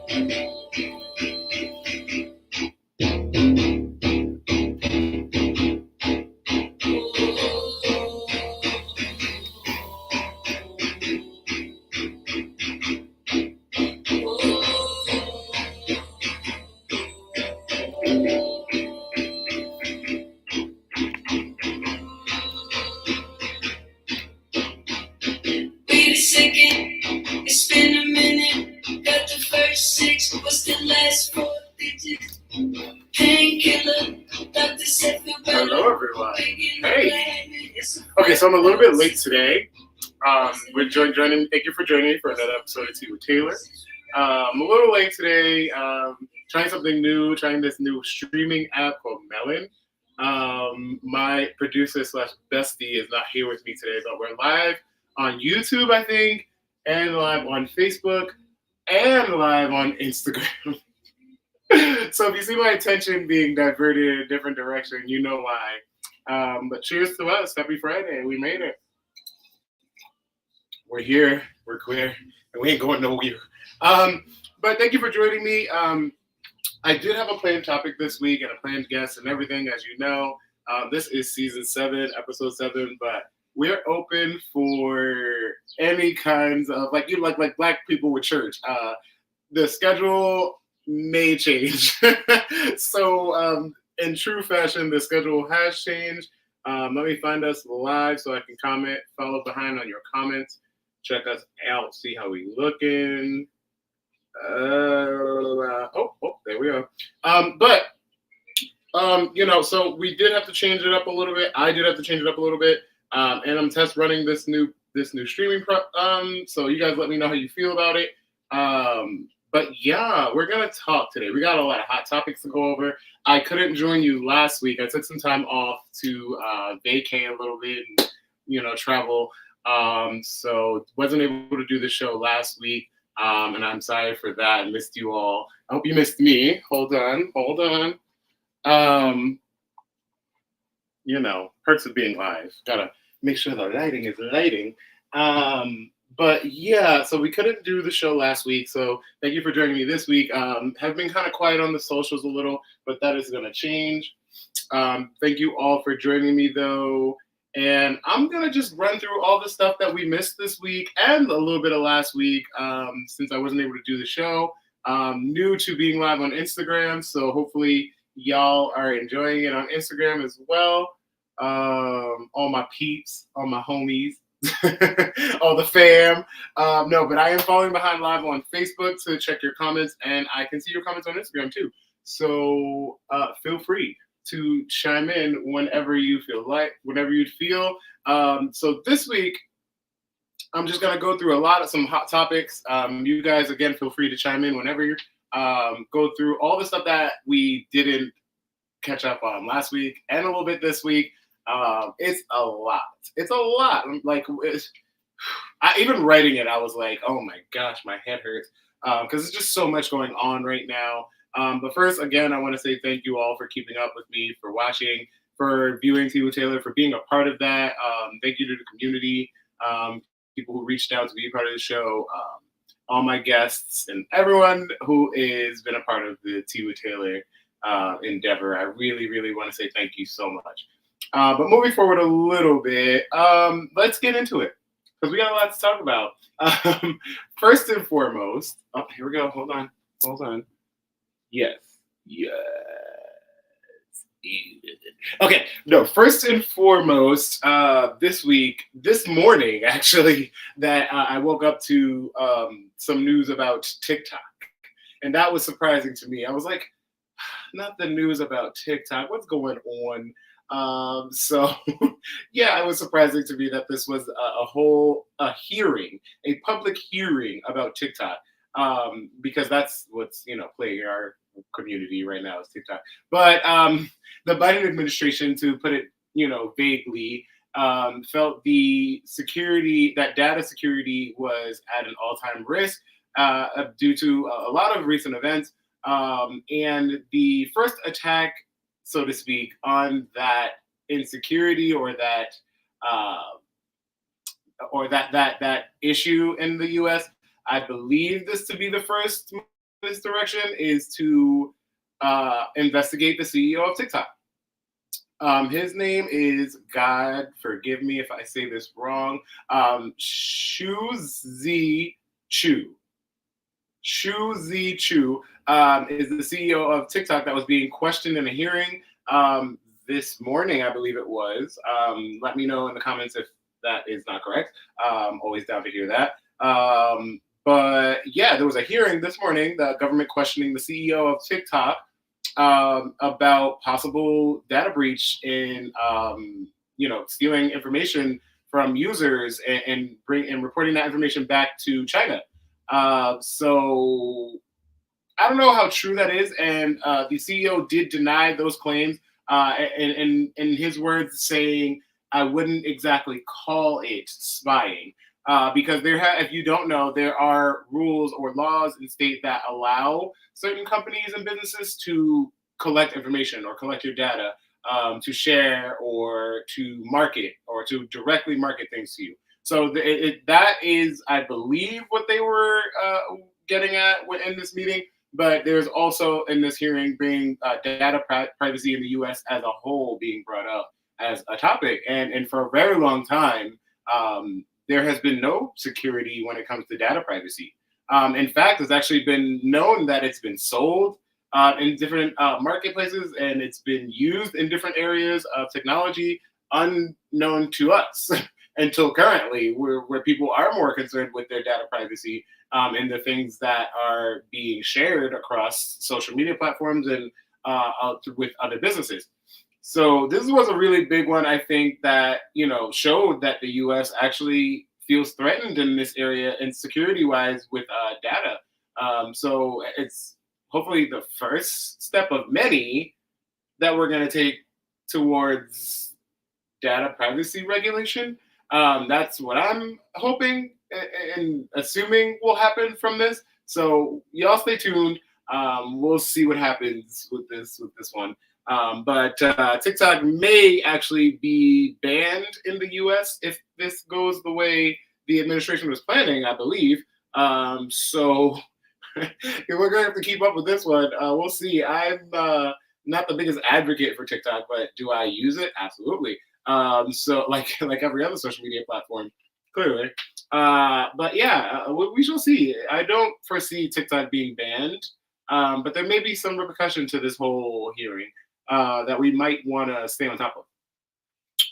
Wait a second, it's been a minute. Got the first six, what's the last four digits? Painkiller, Dr. said feel better. Hello, everyone. Hey. Okay, so I'm a little bit late today. Joining. Thank you for joining me for another episode of Tea with Taylor. I'm a little late today. Trying something new. Trying this new streaming app called Melon. My producer slash bestie is not here with me today, but we're live on YouTube, I think, and live on Facebook, and live on Instagram. So if you see my attention being diverted in a different direction, you know why. But cheers to us. Happy Friday. We made it. We're here. We're clear. And we ain't going nowhere. But thank you for joining me. I did have a planned topic this week and a planned guest and everything, as you know. This is season 7, episode 7, but we're open for any kinds of like black people with church. The schedule may change. So in true fashion, the schedule has changed. Let me find us live so I can comment, follow behind on your comments, check us out, see how we looking. There we are. So we did have to change it up a little bit. I did have to change it up a little bit. And I'm test running this new streaming so you guys let me know how you feel about it. But yeah, we're gonna talk today. We got a lot of hot topics to go over. I couldn't join you last week. I took some time off to vacay a little bit and travel. So wasn't able to do the show last week. And I'm sorry for that. I missed you all. I hope you missed me. Hold on. Perks of being live. Gotta make sure the lighting is lighting. But yeah, so we couldn't do the show last week. So thank you for joining me this week. Have been kind of quiet on the socials a little, but that is going to change. Thank you all for joining me though. And I'm going to just run through all the stuff that we missed this week and a little bit of last week since I wasn't able to do the show. New to being live on Instagram. So hopefully y'all are enjoying it on Instagram as well. All my peeps, all my homies. All the fam. No, but I am following behind live on Facebook to check your comments, and I can see your comments on Instagram too. So feel free to chime in whenever you feel like, whenever you feel. So this week, I'm just gonna go through some hot topics. You guys again feel free to chime in whenever you go through all the stuff that we didn't catch up on last week and a little bit this week. It's a lot. It's a lot. Even writing it, I was like, oh my gosh, my head hurts. Because it's just so much going on right now. But first, again, I want to say thank you all for keeping up with me, for watching, for viewing Tea with Taylor, for being a part of that. Thank you to the community, people who reached out to be a part of the show, all my guests, and everyone who has been a part of the Tea with Taylor endeavor. I really, really want to say thank you so much. But moving forward a little bit, let's get into it because we got a lot to talk about. First and foremost, here we go. Hold on. Yes. Okay. No. First and foremost, this morning, actually, that I woke up to some news about TikTok, and that was surprising to me. I was like, not the news about TikTok. What's going on? So yeah, it was surprising to me that this was a hearing, a public hearing about TikTok, because that's what's plaguing our community right now is TikTok. But the Biden administration, to put it vaguely, felt that data security was at an all-time risk due to a lot of recent events, and the first attack, so to speak, on that insecurity or that issue in the U.S. I believe this to be the first this direction is to investigate the CEO of TikTok. His name is, God forgive me if I say this wrong, Shu Z Chu. Shu Z Chu is the CEO of TikTok that was being questioned in a hearing this morning, I believe it was. Let me know in the comments if that is not correct. Always down to hear that. But yeah, there was a hearing this morning, the government questioning the CEO of TikTok about possible data breach in, stealing information from users and reporting that information back to China. So I don't know how true that is, and the CEO did deny those claims. In his words, saying, "I wouldn't exactly call it spying." Because if you don't know, there are rules or laws in state that allow certain companies and businesses to collect information or collect your data to share or to market or to directly market things to you. So that is, I believe, what they were getting at in this meeting. But there's also in this hearing being data privacy in the U.S. as a whole being brought up as a topic, and for a very long time. There has been no security when it comes to data privacy. In fact, it's actually been known that it's been sold in different marketplaces and it's been used in different areas of technology unknown to us until currently, where people are more concerned with their data privacy and the things that are being shared across social media platforms and with other businesses. So this was a really big one, I think, that showed that the U.S. actually feels threatened in this area and security-wise with data. So it's hopefully the first step of many that we're going to take towards data privacy regulation. That's what I'm hoping and assuming will happen from this. So y'all stay tuned. We'll see what happens with this one. But TikTok may actually be banned in the U.S. if this goes the way the administration was planning, I believe. So we're going to have to keep up with this one. We'll see. I'm not the biggest advocate for TikTok, but do I use it? Absolutely. So like every other social media platform, clearly. But yeah, we shall see. I don't foresee TikTok being banned, but there may be some repercussion to this whole hearing. That we might want to stay on top of.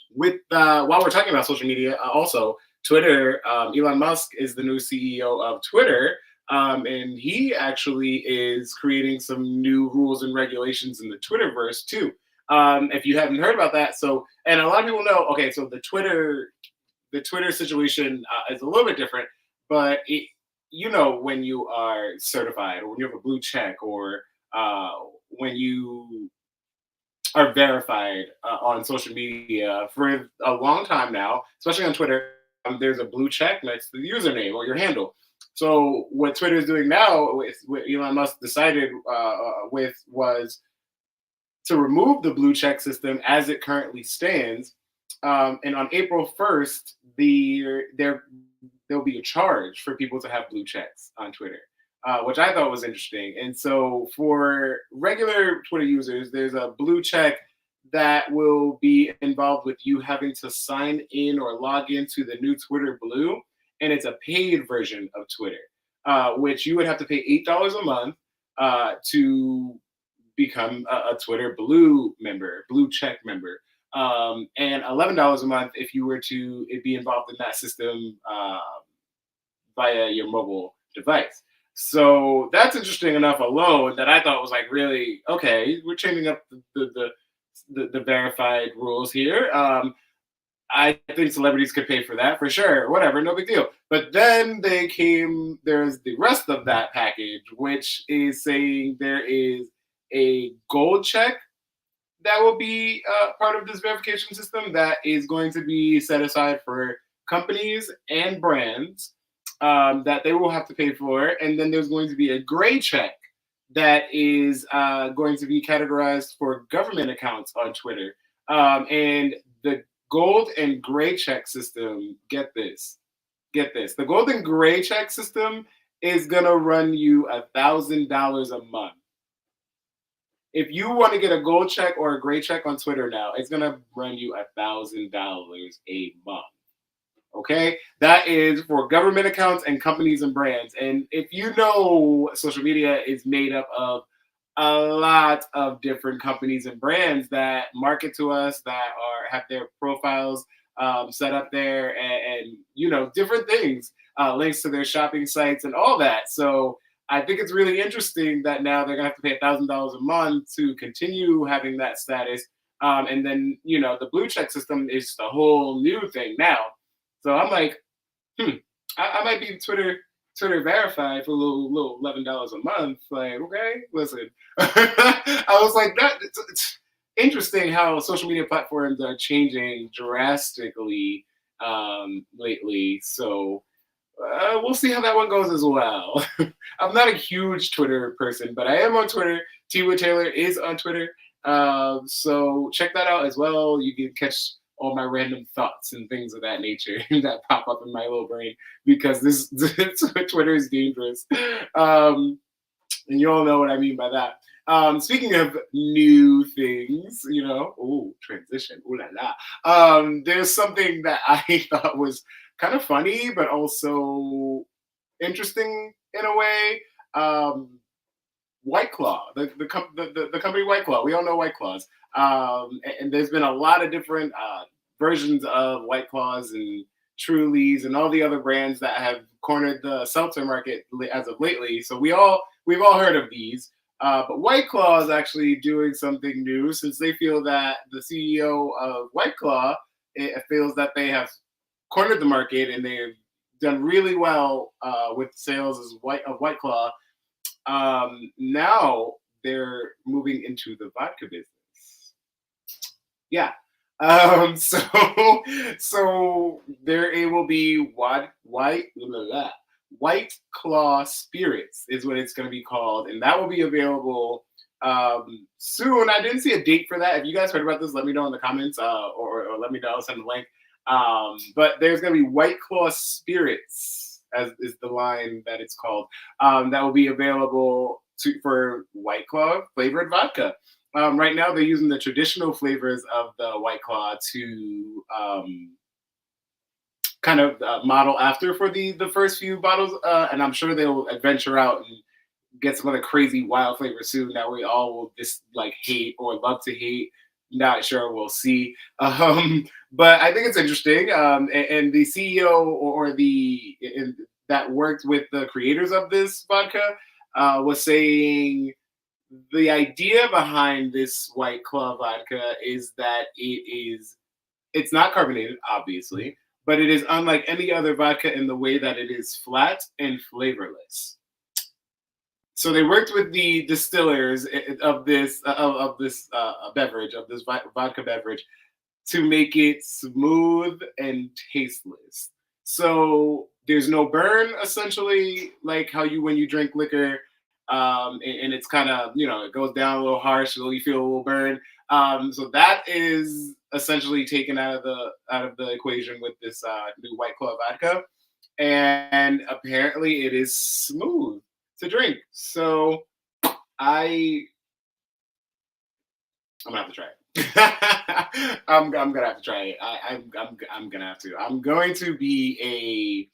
While we're talking about social media, also Twitter, Elon Musk is the new CEO of Twitter, and he actually is creating some new rules and regulations in the Twitterverse too. If you haven't heard about that, and a lot of people know. Okay, so the Twitter situation is a little bit different, but when you are certified or when you have a blue check or when you are verified on social media for a long time now, especially on Twitter. There's a blue check next to the username or your handle. So what Twitter is doing now, what Elon Musk decided was to remove the blue check system as it currently stands. And on April 1st, there'll be a charge for people to have blue checks on Twitter. Which I thought was interesting. And so for regular Twitter users, there's a blue check that will be involved with you having to sign in or log into the new Twitter Blue. And it's a paid version of Twitter, which you would have to pay $8 a month to become a Twitter Blue check member. And $11 a month if you were to be involved in that system via your mobile device. So that's interesting enough alone that I thought was like, really, okay, we're changing up the verified rules here. I think celebrities could pay for that for sure. Whatever, no big deal. But then there's the rest of that package, which is saying there is a gold check that will be part of this verification system that is going to be set aside for companies and brands that they will have to pay for. And then there's going to be a gray check that is going to be categorized for government accounts on Twitter. And the gold and gray check system, get this. The gold and gray check system is gonna run you $1,000 a month. If you want to get a gold check or a gray check on Twitter now, it's gonna run you $1,000 a month. Okay, that is for government accounts and companies and brands. And if you know, social media is made up of a lot of different companies and brands that market to us, that are have their profiles set up there, and you know, different things, links to their shopping sites and all that. So I think it's really interesting that now they're gonna have to pay $1,000 a month to continue having that status. And then, you know, the blue check system is just a whole new thing now. So I'm like, I might be Twitter verified for a little $11 a month. Like, okay, listen. I was like, it's interesting how social media platforms are changing drastically lately. So we'll see how that one goes as well. I'm not a huge Twitter person, but I am on Twitter. T Wood Taylor is on Twitter. So check that out as well. You can catch all my random thoughts and things of that nature that pop up in my little brain, because this Twitter is dangerous. And you all know what I mean by that. Speaking of new things, you know, ooh, transition, ooh la la. There's something that I thought was kind of funny, but also interesting in a way. White Claw, the company White Claw. We all know White Claws, and there's been a lot of different versions of White Claws and Trulies and all the other brands that have cornered the seltzer market as of lately. So we've all heard of these, but White Claw is actually doing something new, since they feel that the CEO of White Claw feels that they have cornered the market and they've done really well with sales of White Claw. Now they're moving into the vodka business. Yeah. So there will be White Claw Spirits is what it's going to be called, and that will be available soon. I didn't see a date for that. If you guys heard about this, let me know in the comments, or let me know. I'll send the link. But there's going to be White Claw Spirits, as is the line that it's called, that will be available for White Claw flavored vodka. Right now, they're using the traditional flavors of the White Claw to kind of model after for the first few bottles, and I'm sure they'll adventure out and get some other crazy wild flavors soon that we all will just like hate or love to hate. Not sure, we'll see. But I think it's interesting. And the CEO that worked with the creators of this vodka was saying the idea behind this White Claw vodka is that it's not carbonated, obviously, but it is unlike any other vodka in the way that it is flat and flavorless. So they worked with the distillers of this beverage, of this vodka beverage, to make it smooth and tasteless. So there's no burn, essentially, like how when you drink liquor, and it's kind of, you know, it goes down a little harsh, so you feel a little burn. So that is essentially taken out of the equation with this new White Claw vodka, and apparently it is smooth to drink. So I'm gonna have to try it. I'm gonna have to try it. I'm gonna have to. I'm going to be a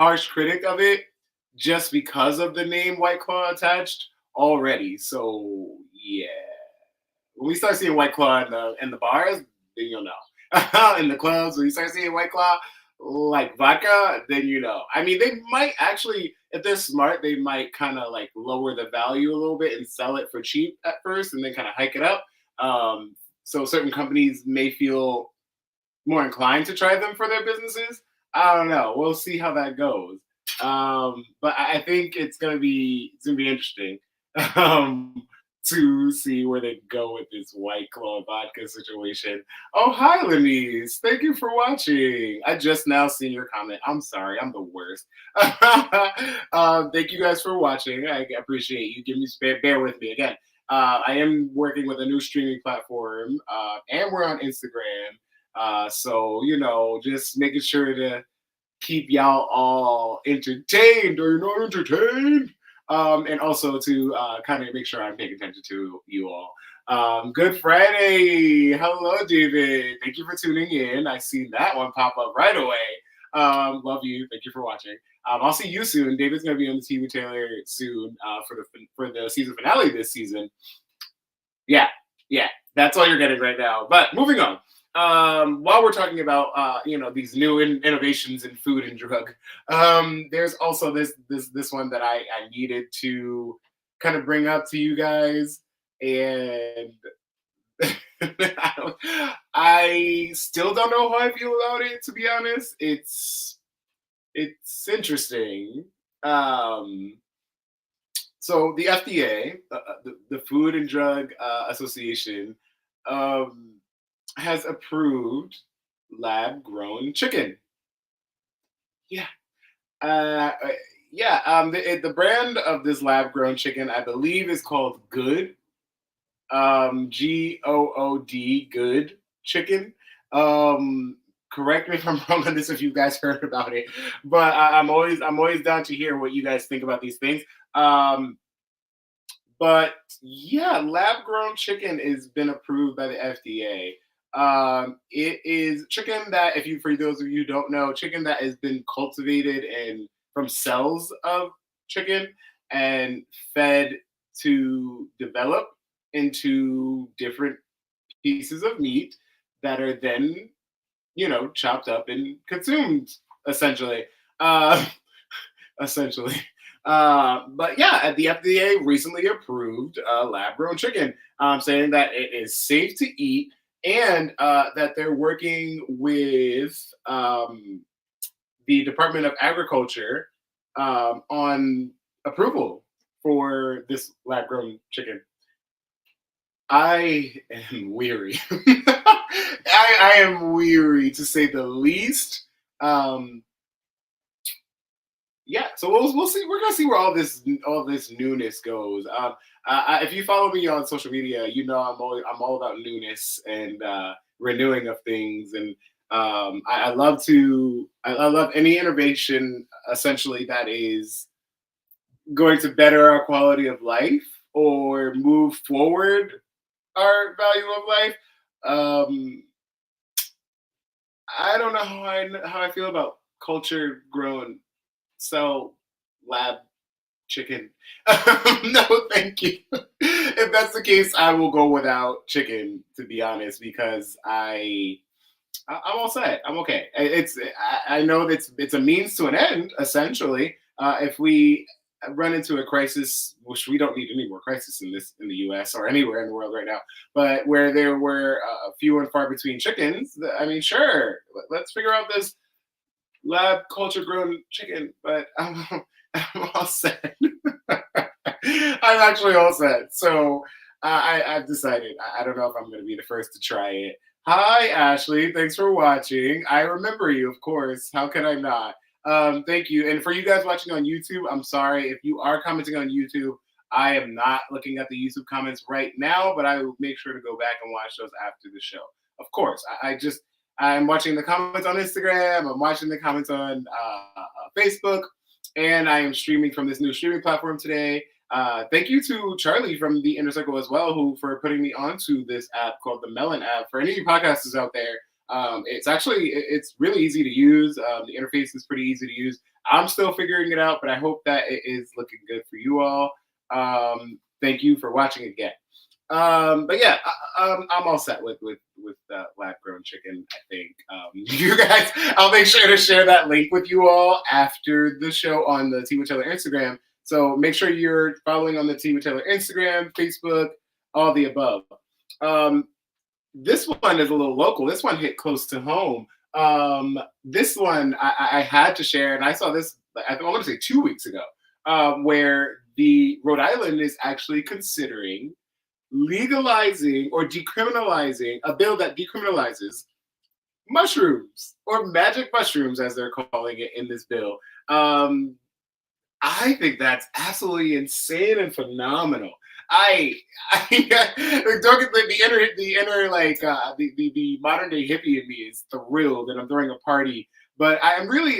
harsh critic of it just because of the name White Claw attached already. So yeah, when we start seeing White Claw in the bars, then you'll know. In the clubs, when you start seeing White Claw like vodka, then you know. I mean, they might actually, if they're smart, they might kind of like lower the value a little bit and sell it for cheap at first, and then kind of hike it up. So certain companies may feel more inclined to try them for their businesses. I don't know. We'll see how that goes. But I think it's gonna be interesting to see where they go with this White Claw vodka situation. Oh, hi, Lenise. Thank you for watching. I just now seen your comment. I'm sorry. I'm the worst. Thank you guys for watching. I appreciate you. Give me bear with me again. I am working with a new streaming platform, and we're on Instagram. So, you know, just making sure to keep y'all all entertained. Are you not entertained? And also to kind of make sure I'm paying attention to you all. Good Friday. Hello, David. Thank you for tuning in. I see that one pop up right away. Love you. Thank you for watching. I'll see you soon. David's going to be on the Tea with Taylor soon for the season finale this season. Yeah, that's all you're getting right now. But moving on. While we're talking about these new innovations in food and drug, there's also this one that I needed to kind of bring up to you guys, and I still don't know how I feel about it. To be honest, it's interesting. So the FDA, the Food and Drug Association, has approved lab-grown chicken. Yeah. The brand of this lab-grown chicken, I believe, is called Good. GOOD, Good Chicken. Correct me if I'm wrong on this if you guys heard about it, but I'm always down to hear what you guys think about these things. But yeah, lab-grown chicken has been approved by the FDA. It is chicken that, for those of you who don't know, chicken that has been cultivated and from cells of chicken and fed to develop into different pieces of meat that are then, chopped up and consumed, essentially. But yeah, the FDA recently approved lab-grown chicken, saying that it is safe to eat and that they're working with the Department of Agriculture on approval for this lab-grown chicken. I am weary. I am weary, to say the least. Yeah, so we'll see. We're gonna see where all this newness goes. If you follow me on social media, I'm all about newness and renewing of things, and I love any innovation, essentially, that is going to better our quality of life or move forward our value of life. I don't know how I feel about culture grown cell lab chicken. No, thank you. If that's the case, I will go without chicken, to be honest, because I'm all set. I'm okay. I know that it's a means to an end, essentially. If we run into a crisis, which we don't need any more crisis in the U.S. or anywhere in the world right now, but where there were few and far between chickens, I mean, sure, let's figure out this lab culture grown chicken. But I'm all set. I'm actually all set. So I've decided. I don't know if I'm going to be the first to try it. Hi, Ashley. Thanks for watching. I remember you, of course. How can I not? Thank you. And for you guys watching on YouTube, I'm sorry. If you are commenting on YouTube, I am not looking at the YouTube comments right now, but I will make sure to go back and watch those after the show. Of course, I'm watching the comments on Instagram. I'm watching the comments on Facebook, and I am streaming from this new streaming platform today. Thank you to Charlie from the Inner Circle as well, for putting me onto this app called the Melon app. For any of you podcasters out there, it's really easy to use. The interface is pretty easy to use. I'm still figuring it out, but I hope that it is looking good for you all. Thank you for watching again. But yeah, I'm all set with lab-grown chicken. I think you guys. I'll make sure to share that link with you all after the show on the Tea with Taylor Instagram. So make sure you're following on the Tea with Taylor Instagram, Facebook, all the above. This one is a little local. This one hit close to home. This one I had to share, and I saw this, I want to say 2 weeks ago, where the Rhode Island is actually considering legalizing or decriminalizing a bill that decriminalizes mushrooms, or magic mushrooms as they're calling it in this bill. I think that's absolutely insane and phenomenal. I don't get the modern day hippie in me is thrilled, and I'm throwing a party But I'm really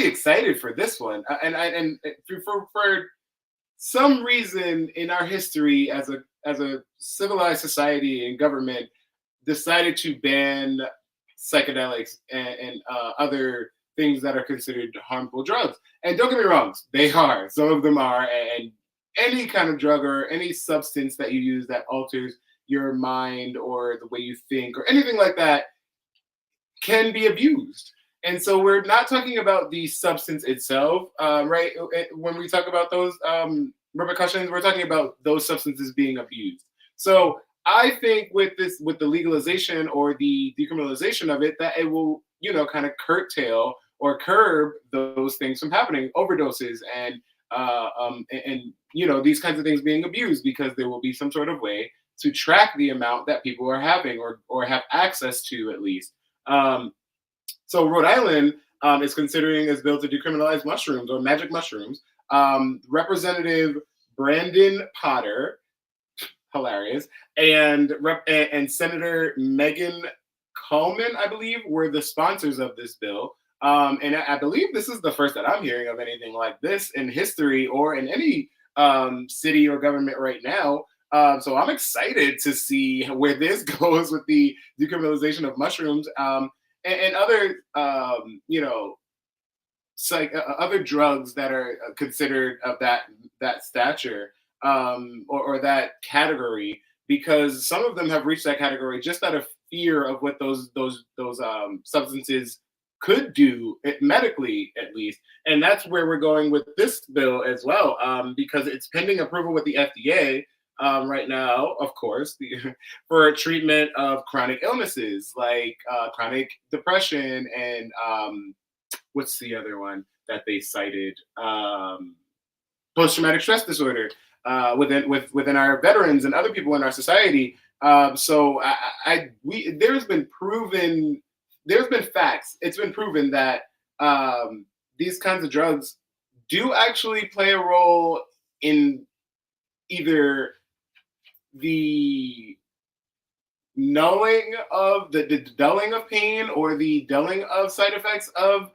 excited for this one, and for some reason in our history as a civilized society and government decided to ban psychedelics and other things that are considered harmful drugs. And don't get me wrong, they are. Some of them are, and any kind of drug or any substance that you use that alters your mind or the way you think or anything like that can be abused. And so we're not talking about the substance itself, right? When we talk about those repercussions, we're talking about those substances being abused. So I think with the legalization or the decriminalization of it, that it will, kind of curtail or curb those things from happening, overdoses and these kinds of things being abused because there will be some sort of way to track the amount that people are having or have access to at least. Um, so Rhode Island is considering as bill to decriminalize mushrooms or magic mushrooms. Representative Brandon Potter, hilarious, and Senator Megan Coleman, I believe, were the sponsors of this bill. And I believe this is the first that I'm hearing of anything like this in history or in any city or government right now. So I'm excited to see where this goes with the decriminalization of mushrooms and other, other drugs that are considered of that stature or that category, because some of them have reached that category just out of fear of what those substances could do medically at least. And that's where we're going with this bill as well, because it's pending approval with the FDA right now, of course, for treatment of chronic illnesses like chronic depression and what's the other one that they cited? Post-traumatic stress disorder within our veterans and other people in our society. So there's been facts. It's been proven that these kinds of drugs do actually play a role in either the knowing of the dulling of pain or the dulling of side effects of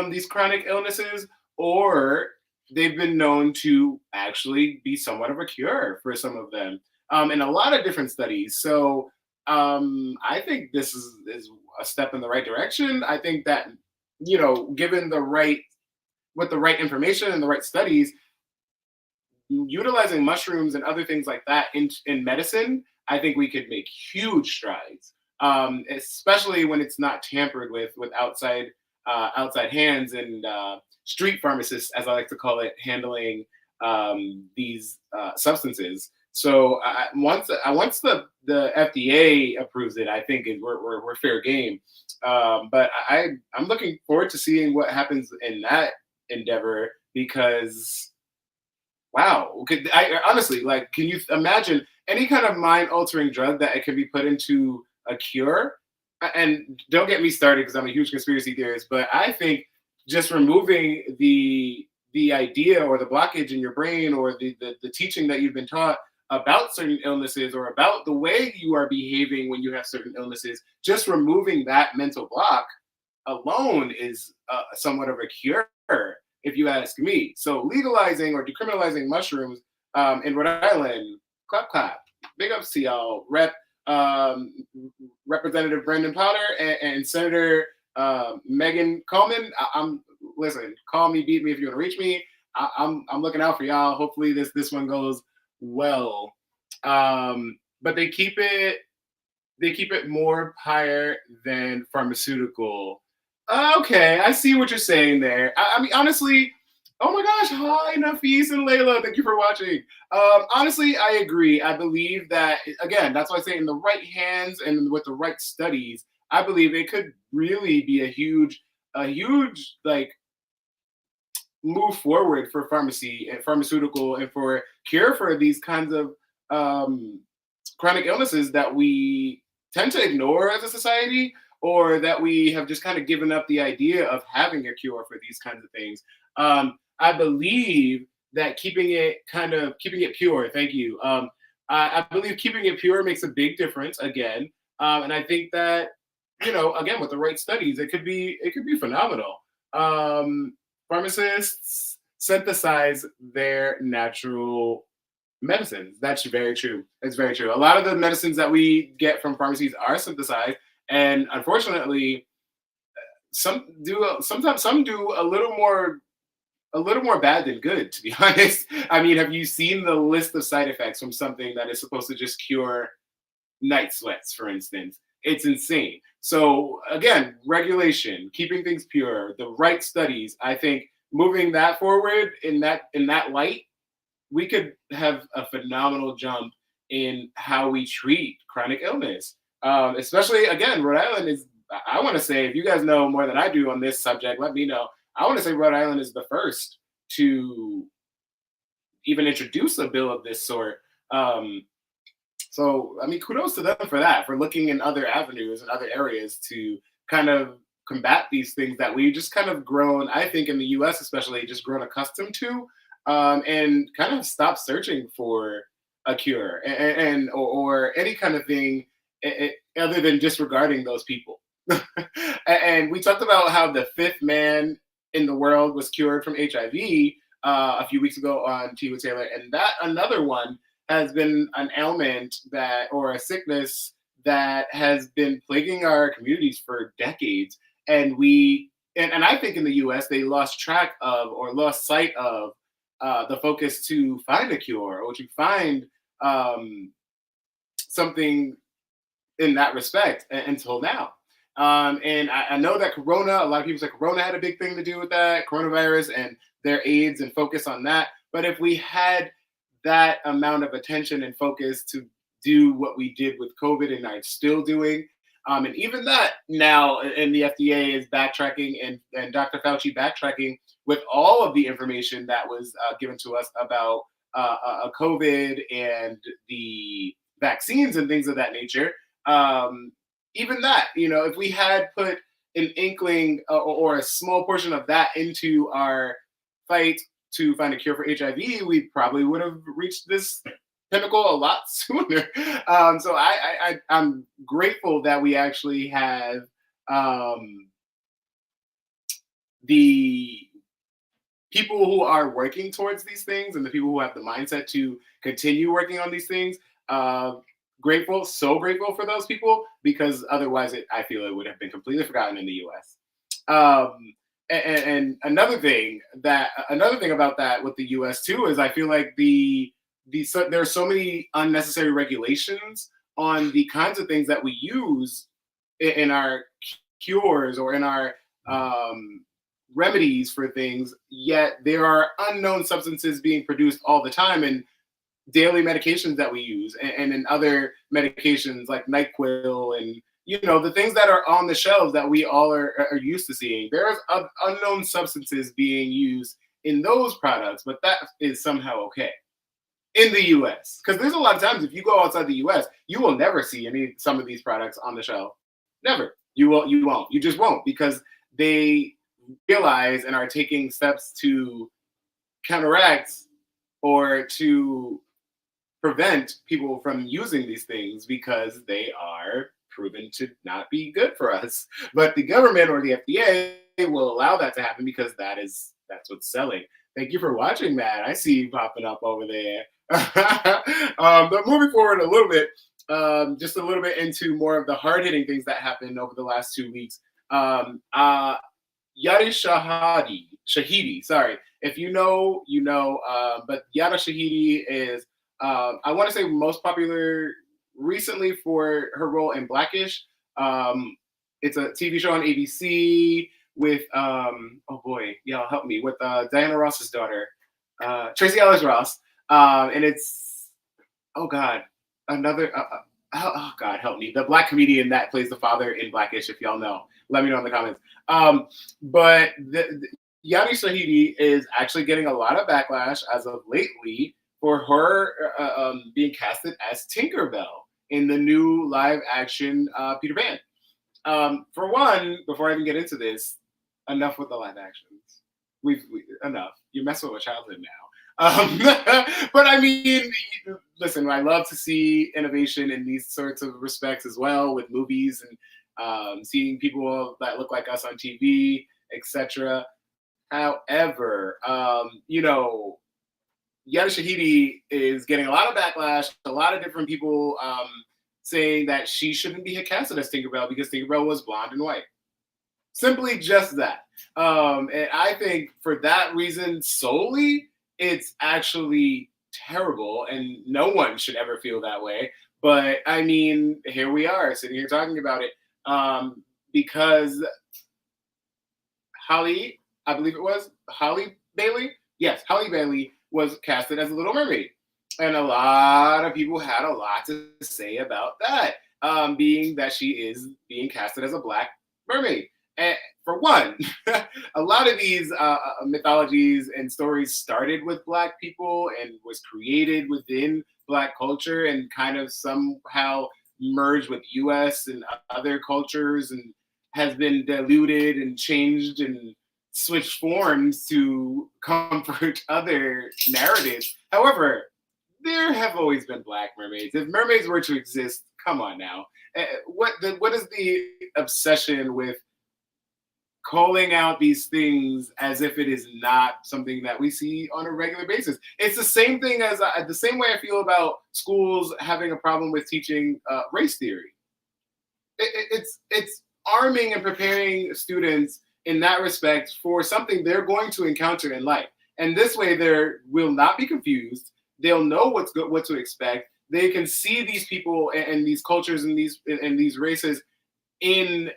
these chronic illnesses, or they've been known to actually be somewhat of a cure for some of them in a lot of different studies. So I think this is a step in the right direction. I think that, given with the right information and the right studies, utilizing mushrooms and other things like that in medicine, I think we could make huge strides, especially when it's not tampered with outside hands and street pharmacists, as I like to call it, handling these substances. So once the FDA approves it, I think we're fair game. But I'm looking forward to seeing what happens in that endeavor because. Wow. Honestly, can you imagine any kind of mind-altering drug that it can be put into a cure? And don't get me started because I'm a huge conspiracy theorist, but I think just removing the idea or the blockage in your brain or the teaching that you've been taught about certain illnesses or about the way you are behaving when you have certain illnesses, just removing that mental block alone is somewhat of a cure, if you ask me. So legalizing or decriminalizing mushrooms in Rhode Island, clap clap, big ups to y'all, Representative Brandon Potter and Senator Megan Coleman. Listen, call me, beat me if you want to reach me. I'm looking out for y'all. Hopefully this one goes well. But they keep it more higher than pharmaceutical. Okay, I see what you're saying there. I mean, honestly, oh my gosh, hi Nafis and Layla, thank you for watching. Honestly, I agree. I believe that, again, that's why I say in the right hands and with the right studies, I believe it could really be a huge move forward for pharmacy and pharmaceutical and for cure for these kinds of chronic illnesses that we tend to ignore as a society, or that we have just kind of given up the idea of having a cure for these kinds of things. I believe that keeping it pure, thank you. I believe keeping it pure makes a big difference again. And I think that again, with the right studies, it could be phenomenal. Pharmacists synthesize their natural medicines. That's very true. It's very true. A lot of the medicines that we get from pharmacies are synthesized, and unfortunately, sometimes some do a little more bad than good, to be honest. I mean, have you seen the list of side effects from something that is supposed to just cure night sweats, for instance? It's insane. So again, regulation, keeping things pure, the right studies. I think moving that forward in that light, we could have a phenomenal jump in how we treat chronic illness. Especially again, Rhode Island is. I want to say, if you guys know more than I do on this subject, let me know. I want to say Rhode Island is the first to even introduce a bill of this sort. Um, so, I mean, kudos to them for that, for looking in other avenues and other areas to kind of combat these things that we just kind of grown, I think, in the US especially, just grown accustomed to, and kind of stopped searching for a cure or any kind of thing other than disregarding those people. And we talked about how the fifth man in the world was cured from HIV a few weeks ago on Tea with Taylor, and that another one has been an ailment that or a sickness that has been plaguing our communities for decades. And and I think in the US they lost track of or lost sight of the focus to find a cure or to find um, something in that respect until now. And I know that Corona, a lot of people say Corona had a big thing to do with that, coronavirus and their aids and focus on that. But if we had that amount of attention and focus to do what we did with COVID and are still doing, and even that now, and the FDA is backtracking and Dr. Fauci backtracking with all of the information that was given to us about COVID and the vaccines and things of that nature. Even that, if we had put an inkling or a small portion of that into our fight to find a cure for HIV, we probably would have reached this pinnacle a lot sooner. So I'm grateful that we actually have the people who are working towards these things and the people who have the mindset to continue working on these things. Grateful, so grateful for those people because otherwise I feel it would have been completely forgotten in the US. And another thing about that with the US too is I feel like there are so many unnecessary regulations on the kinds of things that we use in our cures or in our remedies for things, yet there are unknown substances being produced all the time and daily medications that we use and in other medications like NyQuil and the things that are on the shelves that we all are used to seeing. There's unknown substances being used in those products, but that is somehow okay in the US. Because there's a lot of times if you go outside the US, you will never see some of these products on the shelf. Never. You won't. You just won't because they realize and are taking steps to counteract or to prevent people from using these things because they are proven to not be good for us. But the government or the FDA will allow that to happen because that's what's selling. Thank you for watching, Matt. I see you popping up over there. But moving forward a little bit, just a little bit into more of the hard-hitting things that happened over the last 2 weeks. Yadi Shahidi, sorry. If you know, you know. But Yada Shahidi is, I want to say, most popular recently for her role in Blackish. It's a TV show on ABC with, oh boy, y'all help me, with Diana Ross's daughter, Tracy Ellis Ross. And it's, oh God, another, oh God, help me. The Black comedian that plays the father in Blackish, if y'all know, let me know in the comments. But Yadi Shahidi is actually getting a lot of backlash as of lately for her being casted as Tinkerbell in the new live action Peter Pan. For one, before I even get into this, enough with the live actions. Enough. You're messing with childhood now. But I mean, listen, I love to see innovation in these sorts of respects as well with movies seeing people that look like us on TV, etc. However, Yada Shahidi is getting a lot of backlash, a lot of different people saying that she shouldn't be casted as Tinkerbell because Tinkerbell was blonde and white. Simply just that. And I think for that reason solely, it's actually terrible, and no one should ever feel that way. But I mean, here we are sitting here talking about it because Holly, I believe it was Holly Bailey. Yes, Holly Bailey was casted as a Little Mermaid. And a lot of people had a lot to say about that, being that she is being casted as a Black mermaid. And for one, a lot of these mythologies and stories started with Black people and was created within Black culture and kind of somehow merged with US and other cultures and has been diluted and changed and switched forms to comfort other narratives. However, there have always been Black mermaids. If mermaids were to exist, come on now. What is the obsession with calling out these things as if it is not something that we see on a regular basis? It's the same thing as the same way I feel about schools having a problem with teaching race theory. It's arming and preparing students in that respect for something they're going to encounter in life, and this way they will not be confused. They'll know what to expect. They can see these people and these cultures and these races in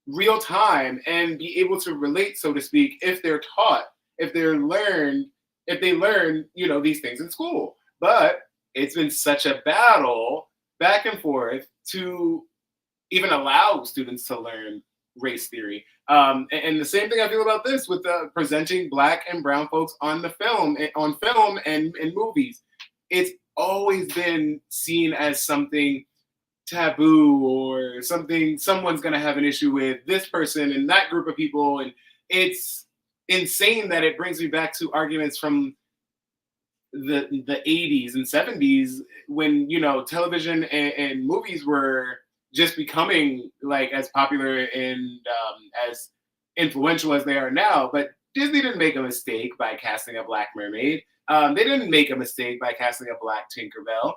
real time and be able to relate, so to speak, if they're taught, if they learn, these things in school. But it's been such a battle back and forth to even allow students to learn race theory. And the same thing I feel about this with presenting Black and brown folks on film and movies. It's always been seen as something taboo or something someone's going to have an issue with this person and that group of people. And it's insane that it brings me back to arguments from the 80s and 70s when, television and movies were just becoming like as popular and as influential as they are now. But Disney didn't make a mistake by casting a Black mermaid. They didn't make a mistake by casting a Black Tinkerbell.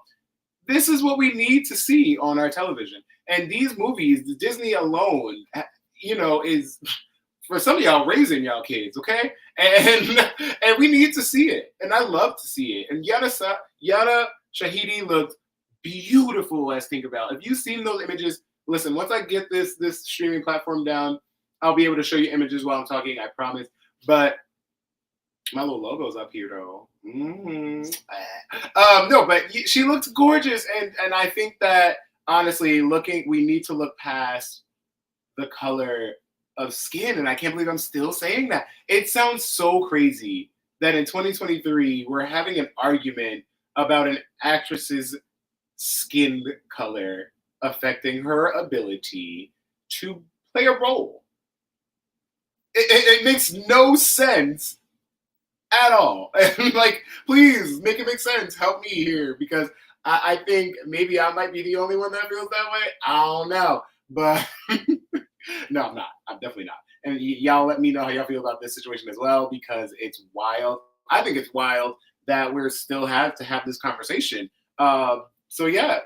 This is what we need to see on our television. And these movies, Disney alone, is for some of y'all raising y'all kids, okay? And we need to see it. And I love to see it. And Yada Shahidi looked beautiful as Tinkerbell. If you've seen those images, listen, once I get this streaming platform down, I'll be able to show you images while I'm talking, I promise. But my little logo's up here, though. Mm-hmm. No, but she looked gorgeous. And I think that, honestly, we need to look past the color of skin. And I can't believe I'm still saying that. It sounds so crazy that in 2023, we're having an argument about an actress's skin color affecting her ability to play a role. It makes no sense at all. Like, please make it make sense. Help me here, because I think maybe I might be the only one that feels that way. I don't know, but no, I'm not. I'm definitely not. And y'all let me know how y'all feel about this situation as well, because it's wild. I think it's wild that we're still have to have this conversation. So yeah,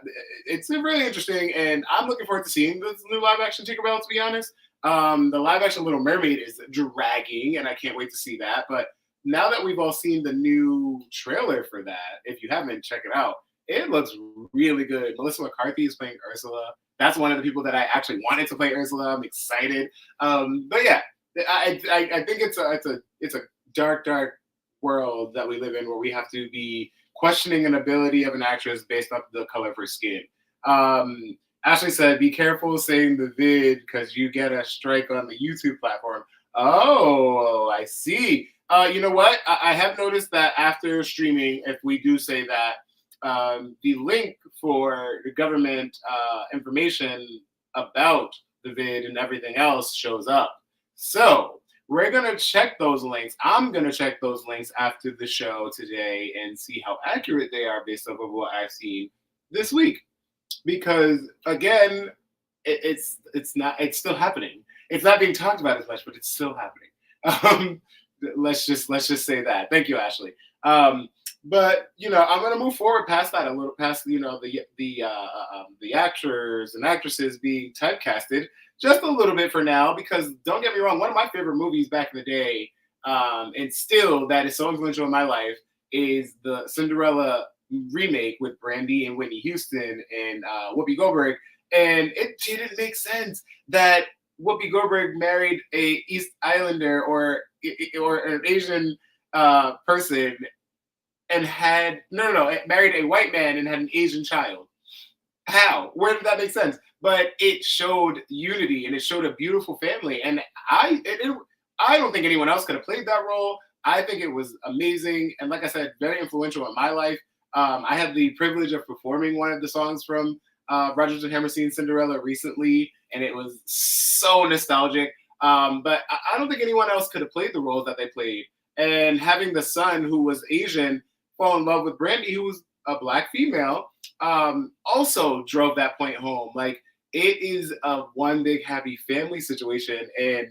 it's really interesting, and I'm looking forward to seeing this new live action Tinkerbell, to be honest. The live action Little Mermaid is dragging, and I can't wait to see that. But now that we've all seen the new trailer for that, if you haven't, check it out. It looks really good. Melissa McCarthy is playing Ursula. That's one of the people that I actually wanted to play Ursula. I'm excited. But yeah, I think it's a dark world that we live in, where we have to be questioning an ability of an actress based off the color of her skin. Ashley said, be careful saying the vid because you get a strike on the YouTube platform. Oh, I see. You know what? I have noticed that after streaming, if we do say that, the link for the government information about the vid and everything else shows up. So we're going to check those links. I'm going to check those links after the show today and see how accurate they are based off of what I've seen this week. Because, again, it's still happening. It's not being talked about as much, but it's still happening. Um, let's just say that. Thank you, Ashley. Um, but I'm gonna move forward past that a little, past the actors and actresses being typecasted just a little bit for now, because don't get me wrong, one of my favorite movies back in the day, and still that is so influential in my life, is the Cinderella remake with Brandy and Whitney Houston and Whoopi Goldberg, and it didn't make sense that Whoopi Goldberg married a East Islander or an Asian person and had married a white man and had an Asian child. How? Where did that make sense? But it showed unity and it showed a beautiful family. And I don't think anyone else could have played that role. I think it was amazing. And like I said, very influential in my life. I had the privilege of performing one of the songs from Rodgers and Hammerstein's Cinderella recently, and it was so nostalgic. But I don't think anyone else could have played the roles that they played. And having the son who was Asian fall in love with Brandy, who was a black female, also drove that point home. Like, it is a one big happy family situation, and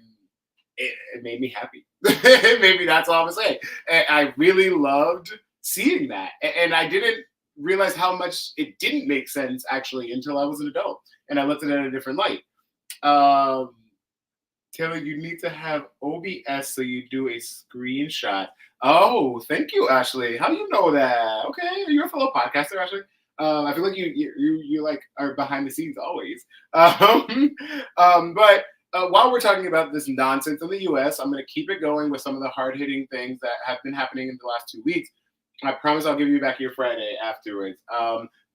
it made me happy. Maybe that's all I'm saying. And I really loved seeing that, and I didn't realize how much it didn't make sense actually until I was an adult and I looked at it in a different light. Um, Taylor, you need to have OBS so you do a screenshot. Oh, thank you, Ashley. How do you know that? Okay, you're a fellow podcaster, Ashley. I feel like you like are behind the scenes always. But while we're talking about this nonsense in the U.S., I'm going to keep it going with some of the hard-hitting things that have been happening in the last 2 weeks. I promise I'll give you back your Friday afterwards.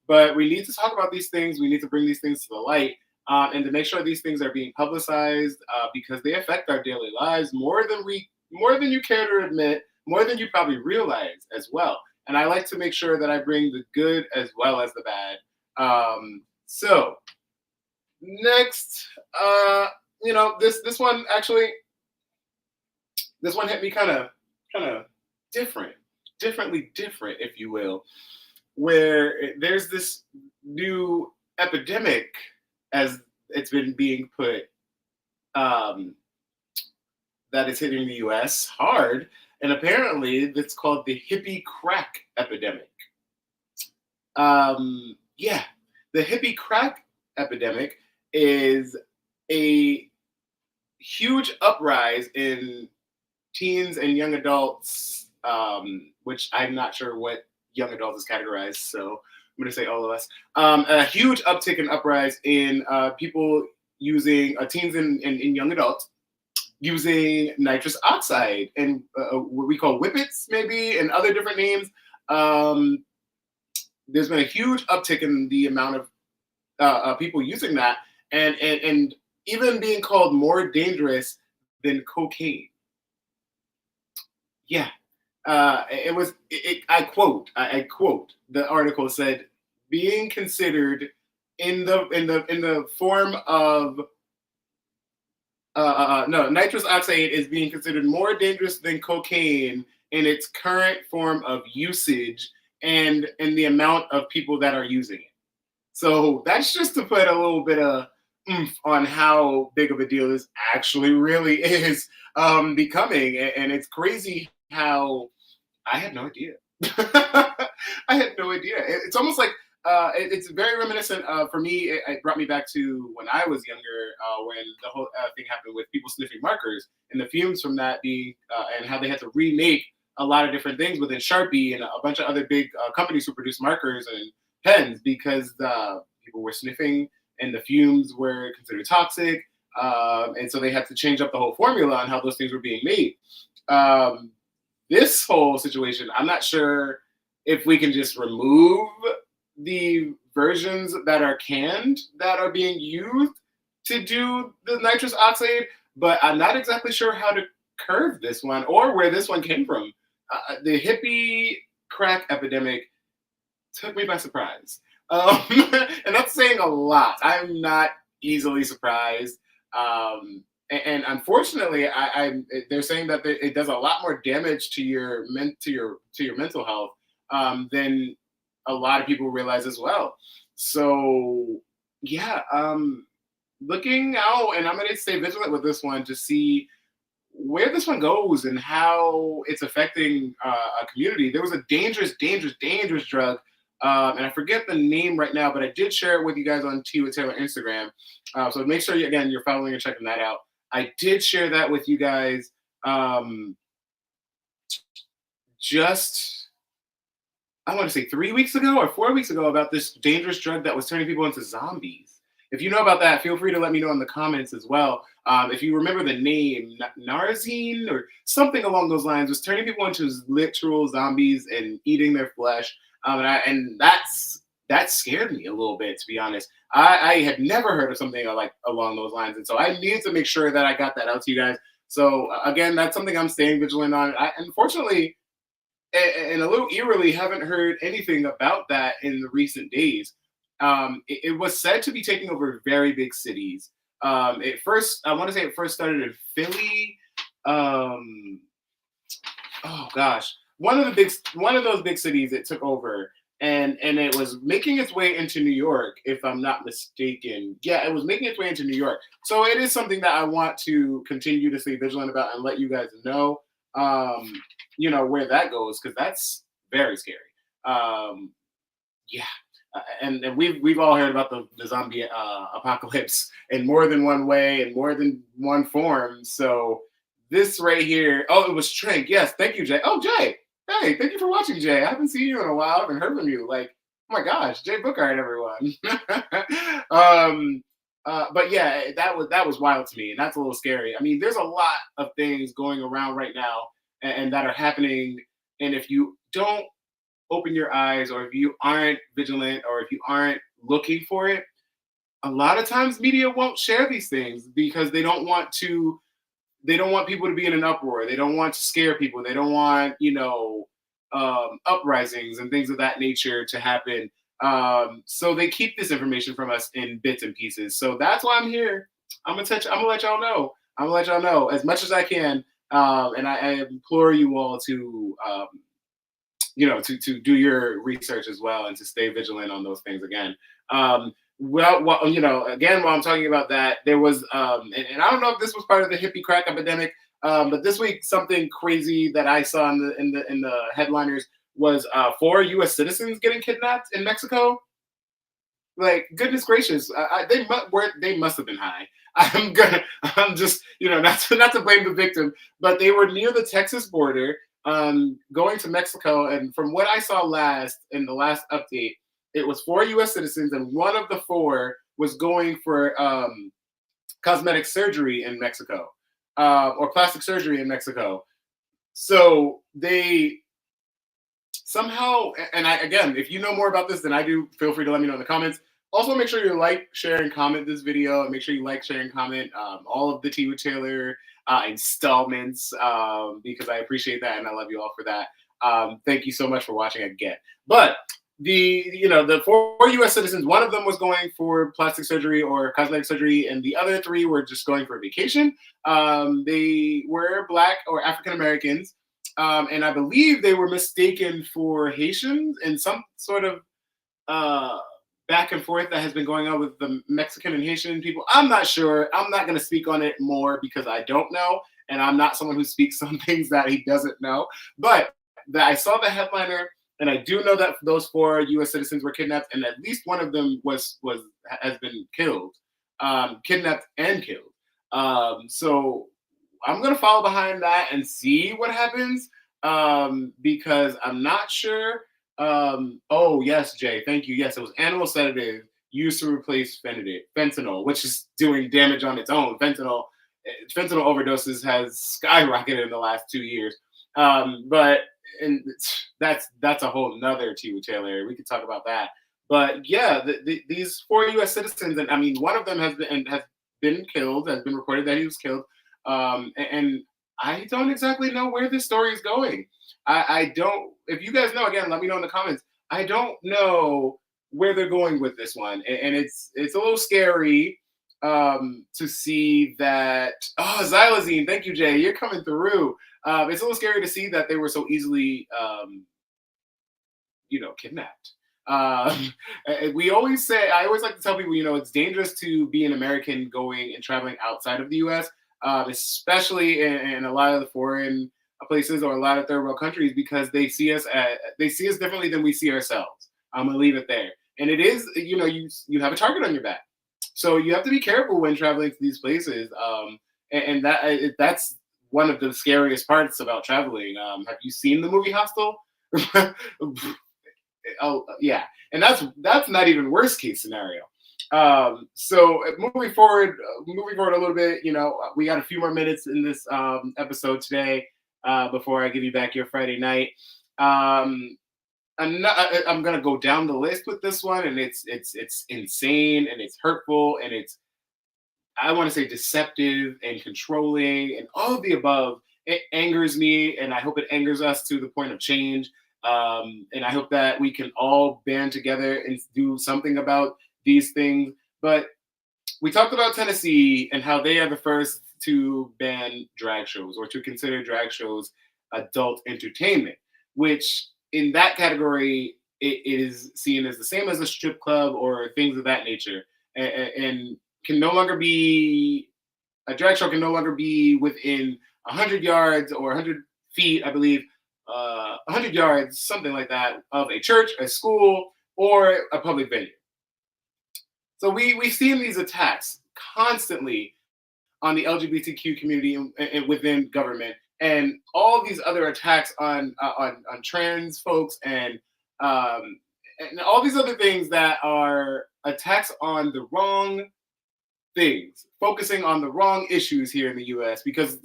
But we need to talk about these things. We need to bring these things to the light, and to make sure these things are being publicized, because they affect our daily lives more than you care to admit, more than you probably realize as well. And I like to make sure that I bring the good as well as the bad. So next, this one actually, this one hit me kind of differently different, if you will, where there's this new epidemic, as it's been being put, that is hitting the U.S. hard, and apparently it's called the hippie crack epidemic. Yeah, the hippie crack epidemic is a huge uprise in teens and young adults, which I'm not sure what young adults is categorized, so I'm going to say all of us. A huge uptick and uprise in people using, teens and young adults, using nitrous oxide and what we call whippets, maybe, and other different names. There's been a huge uptick in the amount of people using that, and even being called more dangerous than cocaine. Yeah, it was. I quote. The article said, being considered in the form of no, nitrous oxide is being considered more dangerous than cocaine in its current form of usage and in the amount of people that are using it. So that's just to put a little bit of oomph on how big of a deal this actually really is becoming. And it's crazy how I had no idea. I had no idea. It's almost like it's very reminiscent for me. It brought me back to when I was younger, when the whole thing happened with people sniffing markers and the fumes from that being, and how they had to remake a lot of different things within Sharpie and a bunch of other big companies who produce markers and pens, because people were sniffing and the fumes were considered toxic. And so they had to change up the whole formula on how those things were being made. This whole situation, I'm not sure if we can just remove the versions that are canned that are being used to do the nitrous oxide, but I'm not exactly sure how to curve this one or where this one came from. The hippie crack epidemic took me by surprise. And that's saying a lot. I'm not easily surprised. And unfortunately, they're saying that it does a lot more damage to your mental health than a lot of people realize as well. So yeah, looking out, and I'm going to stay vigilant with this one to see where this one goes and how it's affecting a community. There was a dangerous drug, and I forget the name right now, but I did share it with you guys on Tea with Taylor Instagram. So make sure again you're following and checking that out. I did share that with you guys just I want to say 3 weeks ago or 4 weeks ago about this dangerous drug that was turning people into zombies. If you know about that, feel free to let me know in the comments as well. If you remember the name, Narzine or something along those lines, was turning people into literal zombies and eating their flesh. And that scared me a little bit, to be honest. I had never heard of something like along those lines, and so I needed to make sure that I got that out to you guys. So again, that's something I'm staying vigilant on. Unfortunately, and a little eerily, haven't heard anything about that in the recent days. It was said to be taking over very big cities. It first, I want to say it first started in Philly. Oh gosh, one of those big cities it took over, and it was making its way into New York, if I'm not mistaken. Yeah, it was making its way into New York. So it is something that I want to continue to stay vigilant about and let you guys know. Where that goes, because that's very scary. Yeah, and we've all heard about the zombie apocalypse in more than one way and more than one form. So this right here, oh, it was Trank. Yes, thank you, Jay. Oh, Jay, hey, thank you for watching, Jay. I haven't seen you in a while. I haven't heard from you. Like, oh my gosh, Jay Bookart, everyone. But yeah, that was wild to me, and that's a little scary. I mean, there's a lot of things going around right now and that are happening. And if you don't open your eyes, or if you aren't vigilant, or if you aren't looking for it, a lot of times media won't share these things because they don't want people to be in an uproar. They don't want to scare people. They don't want, uprisings and things of that nature to happen. So they keep this information from us in bits and pieces. So that's why I'm here. I'm gonna let y'all know. I'm gonna let y'all know as much as I can. And I implore you all to, to do your research as well and to stay vigilant on those things again. Again, while I'm talking about that, there was, and I don't know if this was part of the hippie crack epidemic, but this week something crazy that I saw in the headliners was 4 U.S. citizens getting kidnapped in Mexico. Like, goodness gracious, they must have been high. I'm just, not to blame the victim, but they were near the Texas border, going to Mexico. And from what I saw in the last update, it was 4 U.S. citizens, and one of the 4 was going for cosmetic surgery in Mexico, or plastic surgery in Mexico. So they somehow, and again, if you know more about this than I do, feel free to let me know in the comments. Also, make sure you like, share, and comment this video. And make sure you like, share, and comment all of the Tea with Taylor installments, because I appreciate that and I love you all for that. Thank you so much for watching again. But the 4 U.S. citizens, one of them was going for plastic surgery or cosmetic surgery, and the other 3 were just going for a vacation. They were Black or African Americans. And I believe they were mistaken for Haitians in some sort of back and forth that has been going on with the Mexican and Haitian people. I'm not sure. I'm not going to speak on it more because I don't know. And I'm not someone who speaks on things that he doesn't know. But I saw the headliner, and I do know that those 4 U.S. citizens were kidnapped, and at least one of them has been killed, kidnapped and killed. So I'm going to follow behind that and see what happens, because I'm not sure. Oh, yes, Jay, thank you. Yes, it was animal sedative used to replace fentanyl, which is doing damage on its own. Fentanyl overdoses has skyrocketed in the last 2 years. But that's a whole nother Tea with Taylor. We could talk about that. But yeah, these 4 U.S. citizens, and I mean, one of them has been killed. Has been reported that he was killed. And I don't exactly know where this story is going. I don't. If you guys know, again, let me know in the comments. I don't know where they're going with this one, and it's a little scary to see that. Oh, xylazine, thank you, Jay. You're coming through. It's a little scary to see that they were so easily, kidnapped. We always say, I always like to tell people, it's dangerous to be an American going and traveling outside of the U.S., especially in a lot of the foreign places or a lot of third world countries, because they see us differently than we see ourselves. I'm gonna leave it there. And it is, you have a target on your back, so you have to be careful when traveling to these places. And that's one of the scariest parts about traveling. Have you seen the movie Hostel? Oh yeah, and that's not even worst case scenario. So moving forward a little bit, we got a few more minutes in this episode today before I give you back your Friday night. I'm gonna go down the list with this one, and it's insane, and it's hurtful, and it's, I want to say, deceptive and controlling and all of the above. It angers me, and I hope it angers us to the point of change. And I hope that we can all band together and do something about these things. But we talked about Tennessee and how they are the first to ban drag shows, or to consider drag shows adult entertainment, which in that category, it is seen as the same as a strip club or things of that nature, and can no longer be, a drag show can no longer be within 100 yards or 100 feet, I believe, 100 yards, something like that, of a church, a school, or a public venue. So we've seen these attacks constantly on the LGBTQ community and within government, and all these other attacks on trans folks, and all these other things that are attacks on the wrong things, focusing on the wrong issues here in the U.S. because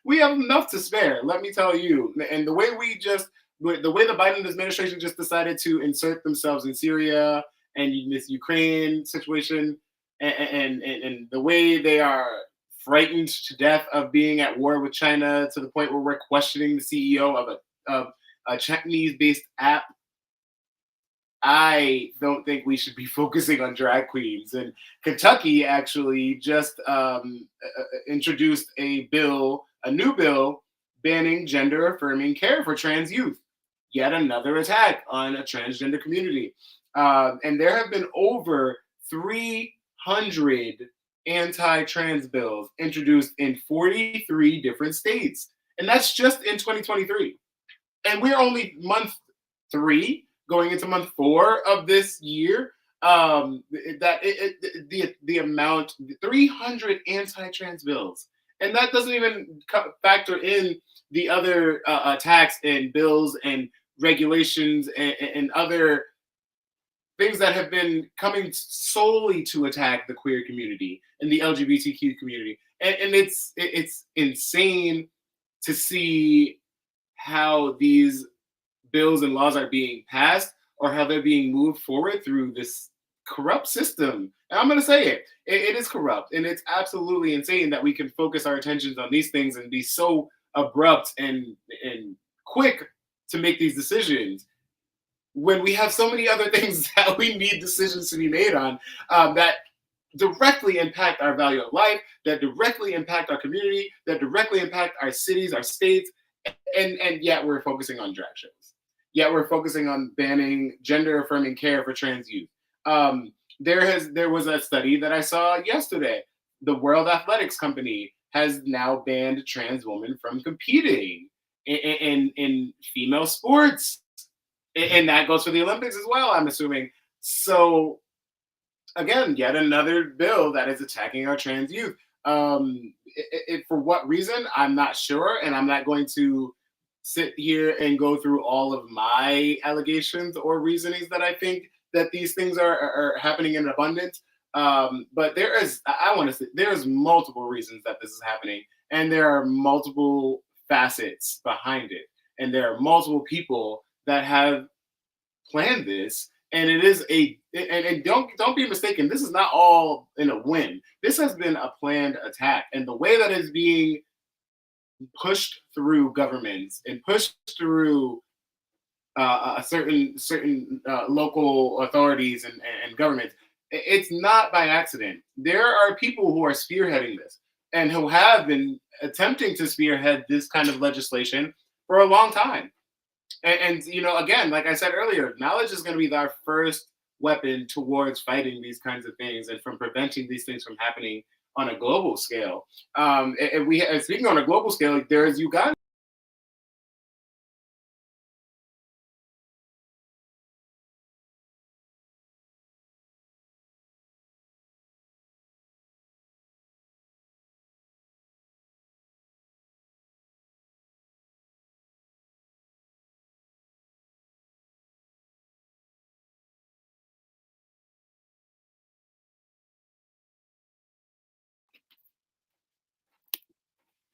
we have enough to spare. Let me tell you, and the way the Biden administration just decided to insert themselves in Syria and this Ukraine situation, and the way they are frightened to death of being at war with China, to the point where we're questioning the CEO of a Chinese-based app. I don't think we should be focusing on drag queens. And Kentucky actually just introduced a new bill banning gender-affirming care for trans youth. Yet another attack on a transgender community. And there have been over 300 anti-trans bills introduced in 43 different states. And that's just in 2023. And we're only month 3, going into month 4 of this year. The amount, 300 anti-trans bills. And that doesn't even factor in the other attacks and bills and regulations and other things that have been coming solely to attack the queer community and the LGBTQ community. And it's insane to see how these bills and laws are being passed, or how they're being moved forward through this corrupt system. And I'm going to say it is corrupt, and it's absolutely insane that we can focus our attentions on these things and be so abrupt and quick to make these decisions, when we have so many other things that we need decisions to be made on, that directly impact our value of life, that directly impact our community, that directly impact our cities, our states, and yet we're focusing on drag shows. Yet we're focusing on banning gender-affirming care for trans youth. There was a study that I saw yesterday. The World Athletics Company has now banned trans women from competing in female sports. And that goes for the Olympics as well, I'm assuming. So, again, yet another bill that is attacking our trans youth. For what reason, I'm not sure, and I'm not going to sit here and go through all of my allegations or reasonings that I think that these things are happening in abundance. But there's multiple reasons that this is happening, and there are multiple facets behind it, and there are multiple people that have planned this. And it is and don't be mistaken, this is not all in a whim. This has been a planned attack, and the way that is being pushed through governments and pushed through certain local authorities and governments, it's not by accident. There are people who are spearheading this and who have been attempting to spearhead this kind of legislation for a long time. And you know, again, like I said earlier, knowledge is going to be our first weapon towards fighting these kinds of things and from preventing these things from happening on a global scale. And we, speaking on a global scale, there is Uganda.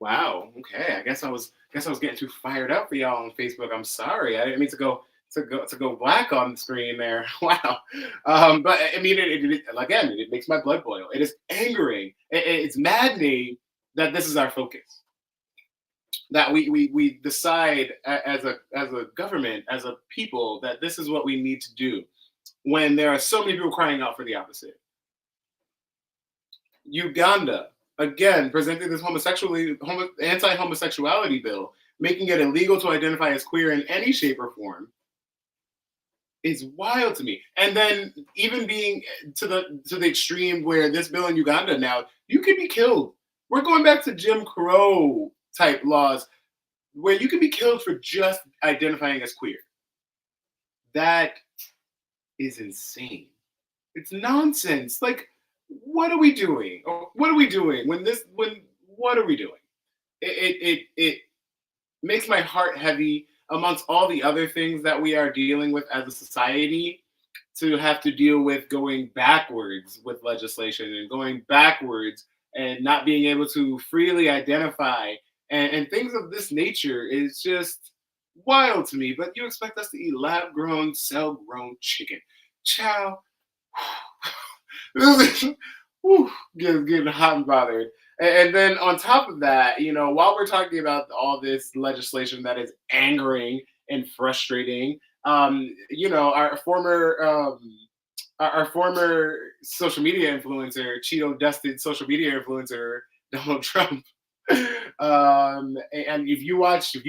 Wow. Okay. I guess I was getting too fired up for y'all on Facebook. I'm sorry. I didn't mean to go black on the screen there. Wow. But I mean, again, it makes my blood boil. It is angering. It's maddening that this is our focus. That we decide as a government, as a people, that this is what we need to do when there are so many people crying out for the opposite. Uganda again presented this anti-homosexuality bill, making it illegal to identify as queer in any shape or form, is wild to me. And then even being to the extreme where this bill in Uganda now, you could be killed. We're going back to Jim Crow type laws where you can be killed for just identifying as queer. That is insane. It's nonsense. Like, what are we doing? Or what are we doing when what are we doing? It makes my heart heavy amongst all the other things that we are dealing with as a society, to have to deal with going backwards with legislation and going backwards and not being able to freely identify and things of this nature is just wild to me. But you expect us to eat lab grown, cell grown chicken. Chow. Whew, getting hot and bothered. And then on top of that, you know, while we're talking about all this legislation that is angering and frustrating, you know, our former social media influencer, Cheeto dusted social media influencer Donald Trump. And if you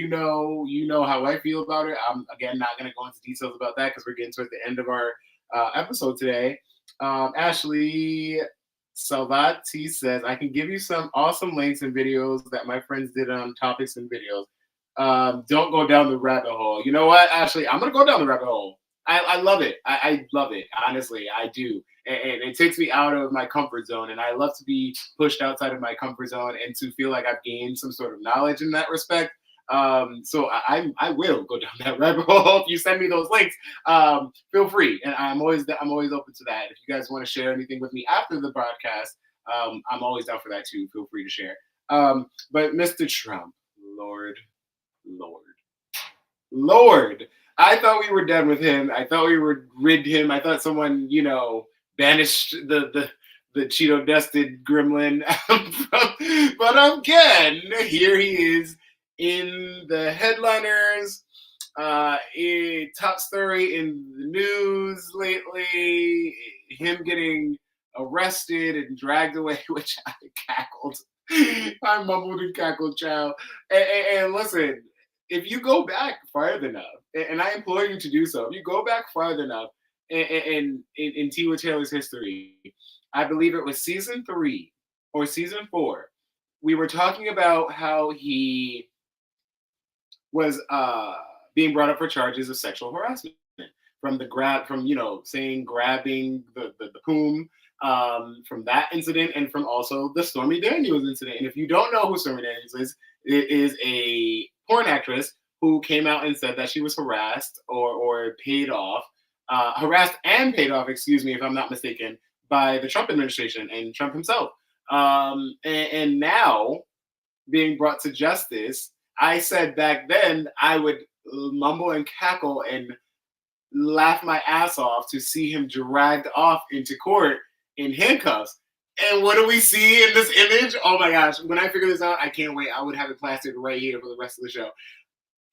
know how I feel about it. I'm again not going to go into details about that because we're getting towards the end of our episode today. Ashley Salvati says, I can give you some awesome links and videos that my friends did on topics and videos. Don't go down the rabbit hole. You know what, Ashley? I'm going to go down the rabbit hole. I love it. I love it. Honestly, I do. And it takes me out of my comfort zone. And I love to be pushed outside of my comfort zone and to feel like I've gained some sort of knowledge in that respect. So I will go down that rabbit hole if you send me those links. Feel free, and I'm always open to that. If you guys want to share anything with me after the broadcast, I'm always down for that too. Feel free to share. But Mr. Trump, Lord, Lord, Lord. I thought we were done with him. I thought we were rid him. I thought someone, banished the Cheeto dusted gremlin. But again, here he is in the headliners. A top story in the news lately. Him getting arrested and dragged away, which I cackled. I mumbled and cackled, child. And listen, if you go back farther enough, and I implore you to do so, if you go back farther enough in Tiwa Taylor's history, I believe it was season 3 or season 4, we were talking about how he was being brought up for charges of sexual harassment saying grabbing the poom, from that incident, and from also the Stormy Daniels incident. And if you don't know who Stormy Daniels is, it is a porn actress who came out and said that she was harassed or paid off, harassed and paid off, excuse me, if I'm not mistaken, by the Trump administration and Trump himself. And now being brought to justice, I said back then I would mumble and cackle and laugh my ass off to see him dragged off into court in handcuffs. And what do we see in this image? Oh my gosh, when I figure this out, I can't wait. I would have it plastered right here for the rest of the show.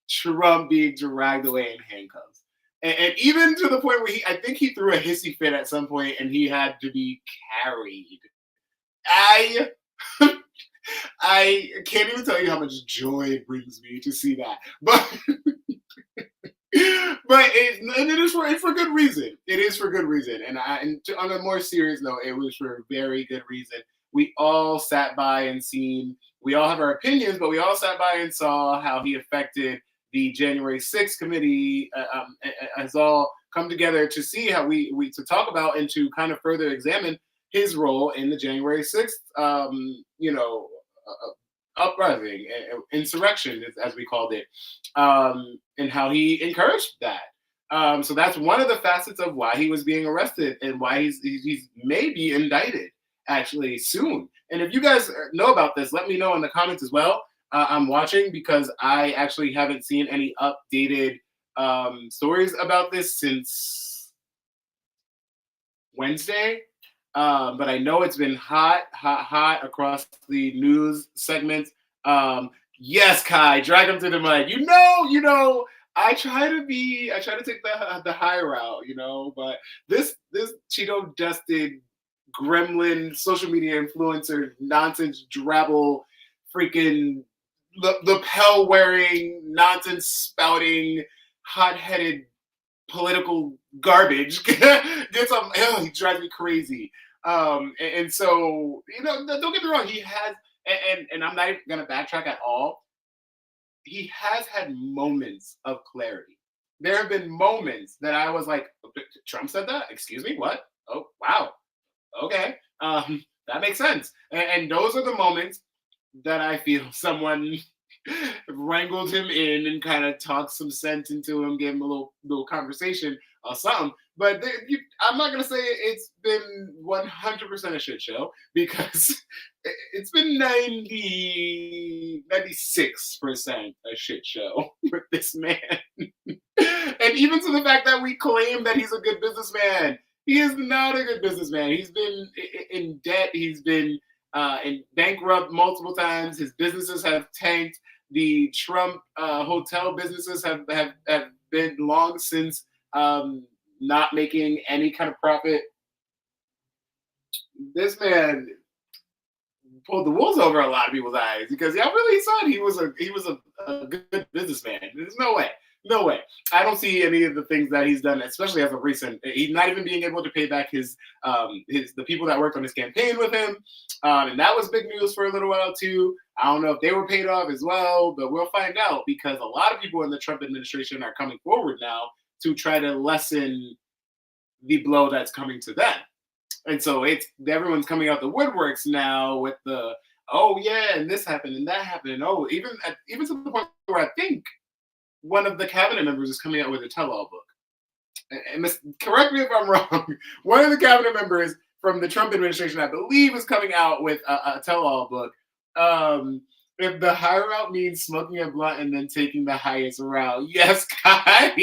Trump being dragged away in handcuffs. And even to the point where I think he threw a hissy fit at some point and he had to be carried. I can't even tell you how much joy it brings me to see that. But and it is for good reason. It is for good reason. On a more serious note, it was for a very good reason. We all sat by and seen. We all have our opinions, but we all sat by and saw how he affected the January 6th committee. Has all come together to see how we to talk about and to kind of further examine his role in the January 6th, uprising, insurrection, as we called it, and how he encouraged that. So that's one of the facets of why he was being arrested and why he's maybe indicted actually soon. And if you guys know about this, let me know in the comments as well. I'm watching because I actually haven't seen any updated stories about this since Wednesday. But I know it's been hot across the news segments. Yes, Kai, drag him to the mic. You know, I try to take the high route, but this Cheeto dusted gremlin social media influencer nonsense drabble freaking lapel wearing nonsense spouting hot-headed political garbage gets on. He drives me crazy. And so don't get me wrong, he has, and I'm not even gonna backtrack at all. He has had moments of clarity. There have been moments that I was like, Trump said that? Excuse me, what? Oh, wow. Okay. That makes sense. And those are the moments that I feel someone wrangled him in and kind of talked some sense into him, gave him a little conversation or something. But I'm not gonna say it's been 100% a shit show, because it's been 96% a shit show with this man. And even to the fact that we claim that he's a good businessman, he is not a good businessman. He's been in debt. He's been in bankrupt multiple times. His businesses have tanked. The Trump hotel businesses have been long since not making any kind of profit. This man pulled the wolves over a lot of people's eyes, because y'all really thought he was a good businessman. There's no way. No way. I don't see any of the things that he's done, especially as of recent. He's not even being able to pay back the people that worked on his campaign with him, and that was big news for a little while too. I don't know if they were paid off as well, but we'll find out, because a lot of people in the Trump administration are coming forward now to try to lessen the blow that's coming to them. And so everyone's coming out the woodworks now with the, oh yeah, and this happened and that happened, and oh, even to the point where I think one of the cabinet members is coming out with a tell-all book. And correct me if I'm wrong. One of the cabinet members from the Trump administration, I believe, is coming out with a tell-all book. If the high route means smoking a blunt and then taking the highest route, yes, Kai.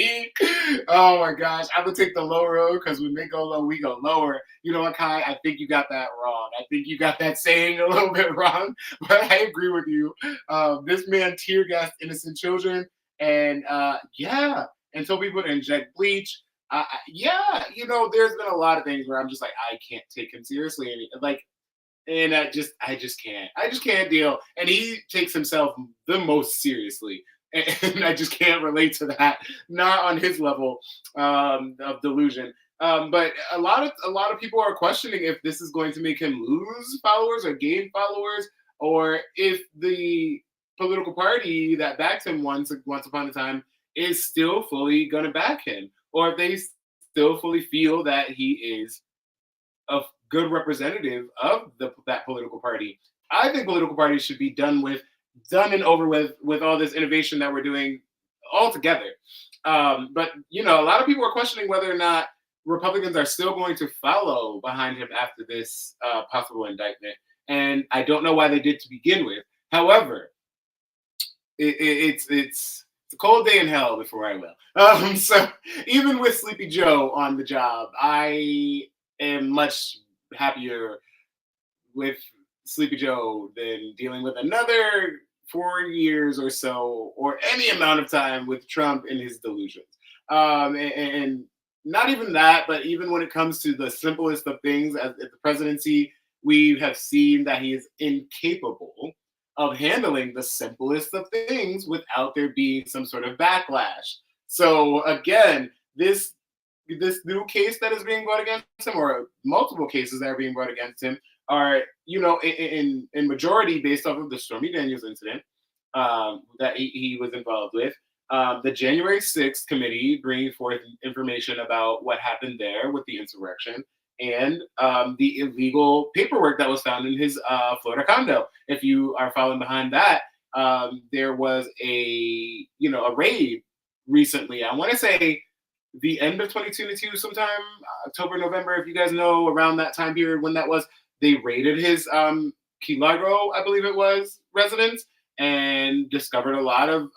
Oh my gosh, I would take the low road, because when they go low, we go lower. You know what, Kai? I think you got that wrong. I think you got that saying a little bit wrong, but I agree with you. This man tear gassed innocent children. And and told people to inject bleach. There's been a lot of things where I'm just like, I can't take him seriously, and I just can't deal. And he takes himself the most seriously, and I just can't relate to that. Not on his level of delusion. But a lot of people are questioning if this is going to make him lose followers or gain followers, or if the political party that backed him once upon a time is still fully going to back him, or if they still fully feel that he is a good representative of that political party. I think political parties should be done and over with all this innovation that we're doing altogether. But a lot of people are questioning whether or not Republicans are still going to follow behind him after this possible indictment, and I don't know why they did to begin with. However, it's a cold day in hell before I will. So even with Sleepy Joe on the job, I am much happier with Sleepy Joe than dealing with another 4 years or so, or any amount of time with Trump and his delusions. And not even that, but even when it comes to the simplest of things, at the presidency, we have seen that he is incapable of handling the simplest of things without there being some sort of backlash. So again, this new case that is being brought against him, or multiple cases that are being brought against him, are in majority based off of the Stormy Daniels incident that he was involved with. The January 6th committee bringing forth information about what happened there with the insurrection, and the illegal paperwork that was found in his Florida condo. If you are following behind that, there was a raid recently. I want to say the end of 2022, sometime October, November. If you guys know around that time period when that was, they raided his Key Largo, I believe it was, residence, and discovered a lot of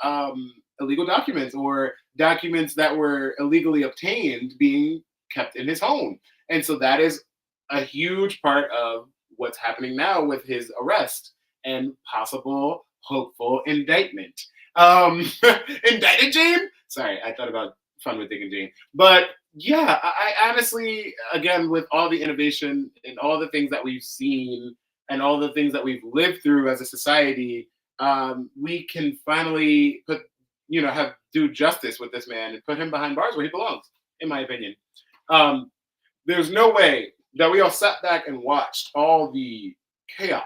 illegal documents, or documents that were illegally obtained being kept in his home. And so that is a huge part of what's happening now with his arrest and possible hopeful indictment. Indicted Jane? Sorry, I thought about Fun with Dick and Jane. But yeah, I honestly, again, with all the innovation and all the things that we've seen and all the things that we've lived through as a society, we can finally do justice with this man and put him behind bars where he belongs, in my opinion. There's no way that we all sat back and watched all the chaos,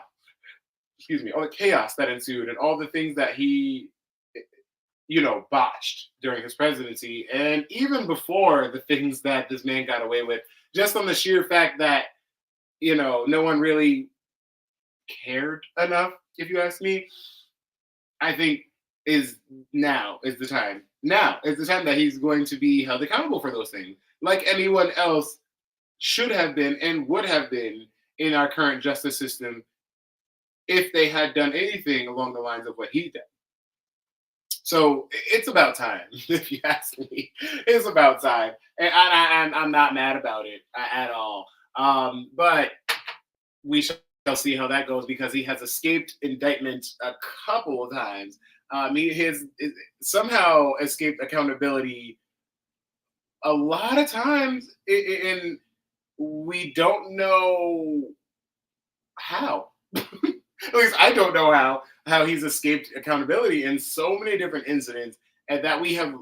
all the chaos that ensued and all the things that he, botched during his presidency. And even before the things that this man got away with, just on the sheer fact that, no one really cared enough, if you ask me, I think now is the time. Now is the time that he's going to be held accountable for those things, like anyone else should have been and would have been in our current justice system if they had done anything along the lines of what he did. So it's about time, if you ask me. It's about time. And I'm not mad about it at all. But we shall see how that goes, because he has escaped indictment a couple of times. He has somehow escaped accountability a lot of times, and we don't know how. At least I don't know how he's escaped accountability in so many different incidents, and that we have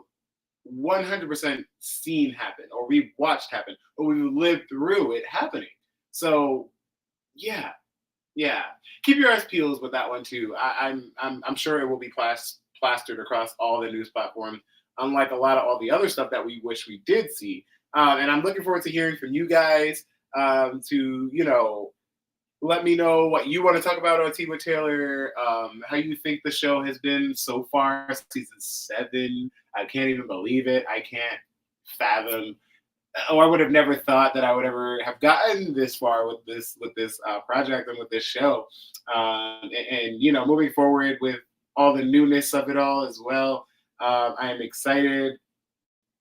100% seen happen, or we've watched happen, or we've lived through it happening. So yeah. Keep your eyes peeled with that one too. I'm sure it will be plastered across all the news platforms, unlike a lot of all the other stuff that we wish we did see. And I'm looking forward to hearing from you guys, to let me know what you want to talk about on Tea with Taylor, how you think the show has been so far, season 7. I can't even believe it. I can't fathom. I would have never thought that I would ever have gotten this far with this project and with this show. And moving forward with all the newness of it all as well. I am excited,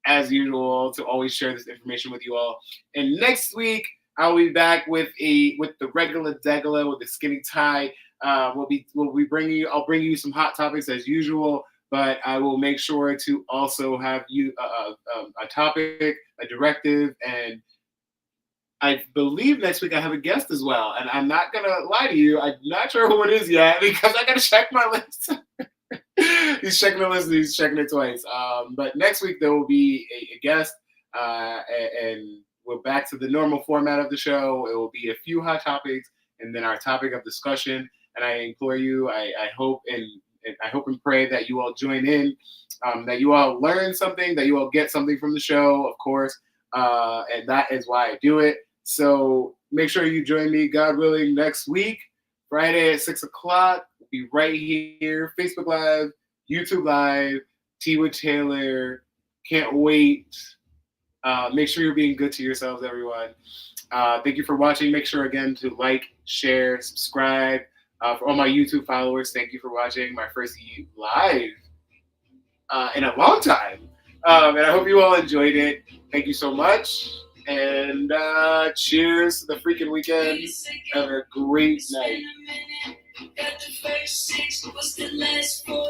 as usual, to always share this information with you all. And next week, I'll be back with the regular Degala, with the skinny tie. I'll bring you some hot topics as usual, but I will make sure to also have you a topic, a directive, and I believe next week I have a guest as well. And I'm not gonna lie to you, I'm not sure who it is yet, because I gotta check my list. He's checking the list and he's checking it twice. But next week there will be a guest, and we're back to the normal format of the show. It will be a few hot topics and then our topic of discussion. And I implore you, I hope and pray that you all join in, that you all learn something, that you all get something from the show, of course. And that is why I do it. So make sure you join me, God willing, next week, Friday at 6 o'clock. We'll be right here, Facebook Live, YouTube Live, Tea with Taylor. Can't wait. Make sure you're being good to yourselves, everyone. Thank you for watching. Make sure, again, to like, share, subscribe. For all my YouTube followers, thank you for watching my first live in a long time. And I hope you all enjoyed it. Thank you so much. And cheers to the freaking weekend. Have a great night. Got the first 6, what's the last 4?